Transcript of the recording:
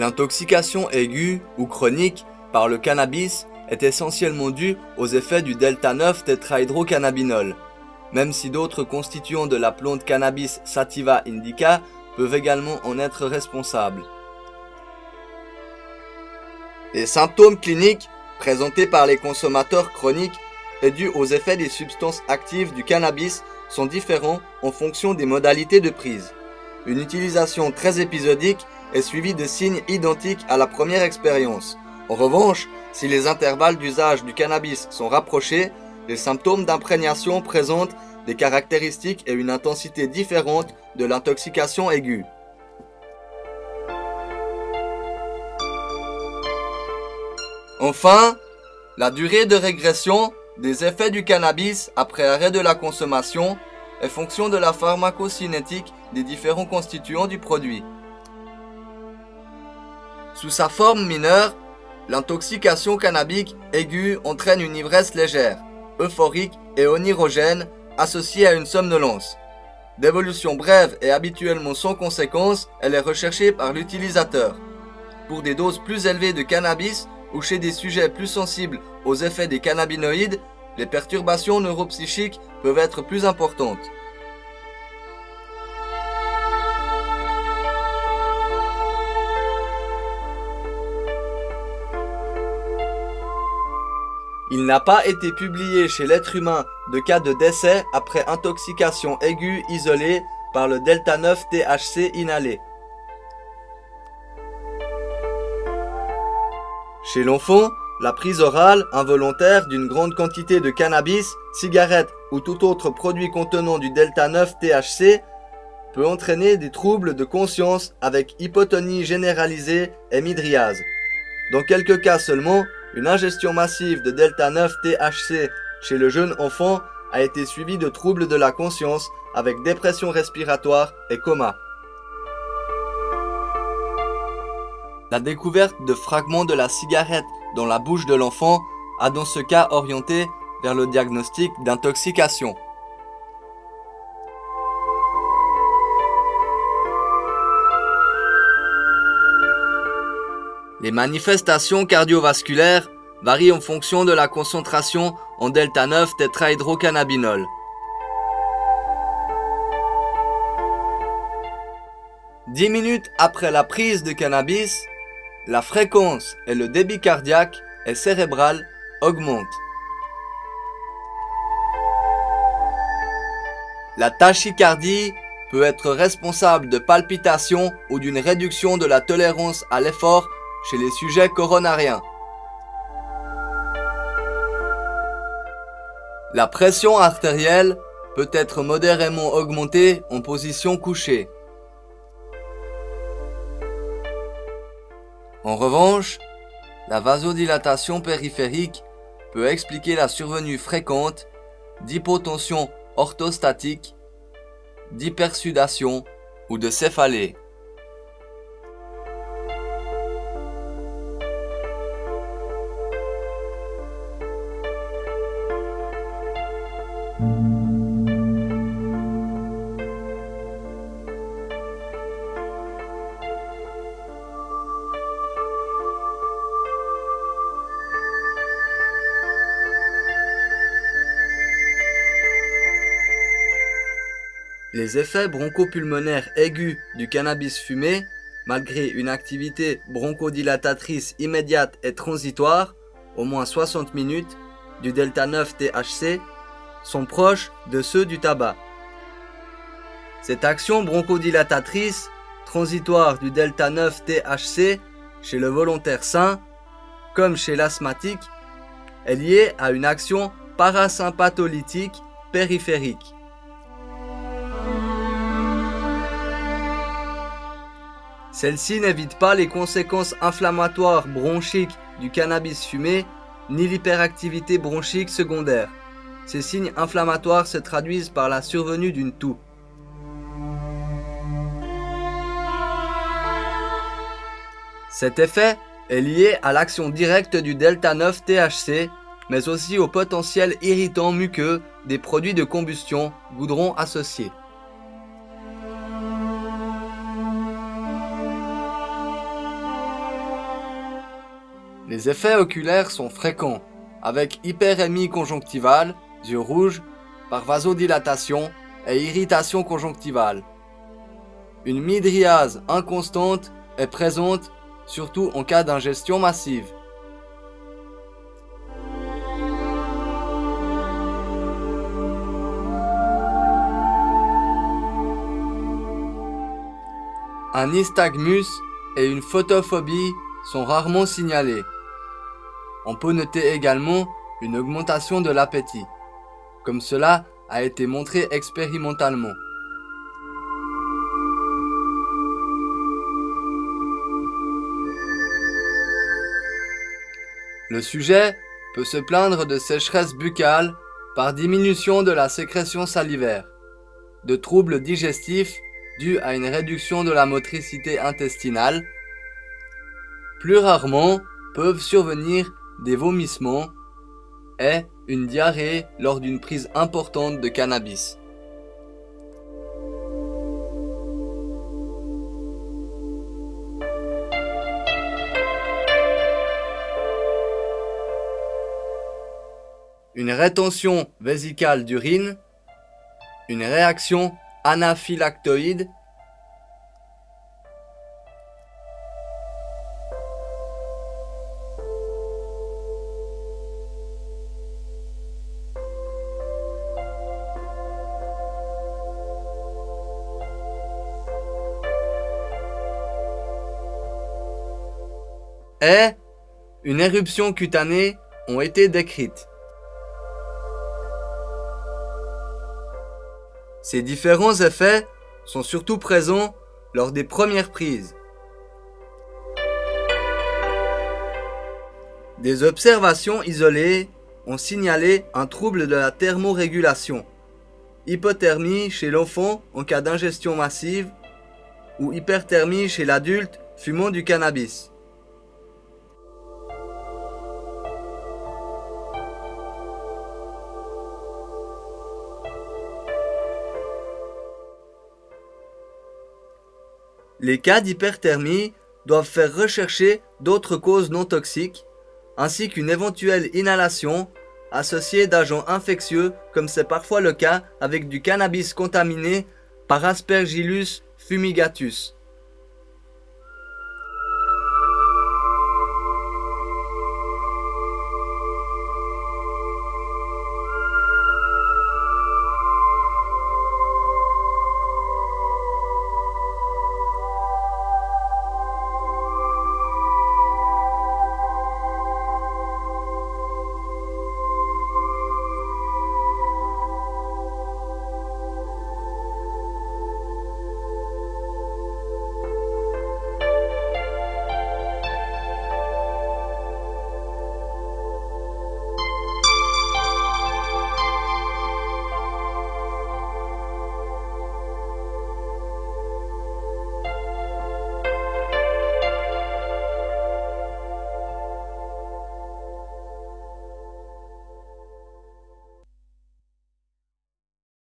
L'intoxication aiguë ou chronique par le cannabis est essentiellement due aux effets du delta-9-tétrahydrocannabinol, même si d'autres constituants de la plante Cannabis sativa indica peuvent également en être responsables. Les symptômes cliniques présentés par les consommateurs chroniques et dus aux effets des substances actives du cannabis sont différents en fonction des modalités de prise. Une utilisation très épisodique est suivie de signes identiques à la première expérience. En revanche, si les intervalles d'usage du cannabis sont rapprochés, les symptômes d'imprégnation présentent des caractéristiques et une intensité différentes de l'intoxication aiguë. Enfin, la durée de régression des effets du cannabis après arrêt de la consommation est fonction de la pharmacocinétique des différents constituants du produit. Sous sa forme mineure, l'intoxication cannabique aiguë entraîne une ivresse légère, euphorique et onirogène associée à une somnolence. D'évolution brève et habituellement sans conséquence, elle est recherchée par l'utilisateur. Pour des doses plus élevées de cannabis ou chez des sujets plus sensibles aux effets des cannabinoïdes, les perturbations neuropsychiques peuvent être plus importantes. Il n'a pas été publié chez l'être humain de cas de décès après intoxication aiguë isolée par le delta-9-THC inhalé. Chez l'enfant, la prise orale involontaire d'une grande quantité de cannabis, cigarettes ou tout autre produit contenant du delta-9-THC peut entraîner des troubles de conscience avec hypotonie généralisée et mydriase. Dans quelques cas seulement, une ingestion massive de delta-9-THC chez le jeune enfant a été suivie de troubles de la conscience avec dépression respiratoire et coma. La découverte de fragments de la cigarette dans la bouche de l'enfant a dans ce cas orienté vers le diagnostic d'intoxication. Les manifestations cardiovasculaires varient en fonction de la concentration en delta-9-tétrahydrocannabinol. Dix minutes après la prise de cannabis, la fréquence et le débit cardiaque et cérébral augmentent. La tachycardie peut être responsable de palpitations ou d'une réduction de la tolérance à l'effort chez les sujets coronariens. La pression artérielle peut être modérément augmentée en position couchée. En revanche, la vasodilatation périphérique peut expliquer la survenue fréquente d'hypotension orthostatique, d'hypersudation ou de céphalée. Les effets bronchopulmonaires aigus du cannabis fumé, malgré une activité bronchodilatatrice immédiate et transitoire, au moins 60 minutes, du delta-9-THC, sont proches de ceux du tabac. Cette action bronchodilatatrice transitoire du delta-9-THC chez le volontaire sain, comme chez l'asthmatique, est liée à une action parasympatholytique périphérique. Celle-ci n'évite pas les conséquences inflammatoires bronchiques du cannabis fumé, ni l'hyperactivité bronchique secondaire. Ces signes inflammatoires se traduisent par la survenue d'une toux. Cet effet est lié à l'action directe du delta-9-THC, mais aussi au potentiel irritant muqueux des produits de combustion goudron associés. Les effets oculaires sont fréquents, avec hyperémie conjonctivale, yeux rouges, par vasodilatation et irritation conjonctivale. Une mydriase inconstante est présente, surtout en cas d'ingestion massive. Un nystagmus et une photophobie sont rarement signalés. On peut noter également une augmentation de l'appétit, comme cela a été montré expérimentalement. Le sujet peut se plaindre de sécheresse buccale par diminution de la sécrétion salivaire, de troubles digestifs dus à une réduction de la motricité intestinale. Plus rarement peuvent survenir des vomissements et une diarrhée lors d'une prise importante de cannabis. Une rétention vésicale d'urine, une réaction anaphylactoïde, et une éruption cutanée ont été décrites. Ces différents effets sont surtout présents lors des premières prises. Des observations isolées ont signalé un trouble de la thermorégulation, hypothermie chez l'enfant en cas d'ingestion massive ou hyperthermie chez l'adulte fumant du cannabis. Les cas d'hyperthermie doivent faire rechercher d'autres causes non toxiques, ainsi qu'une éventuelle inhalation associée d'agents infectieux comme c'est parfois le cas avec du cannabis contaminé par Aspergillus fumigatus.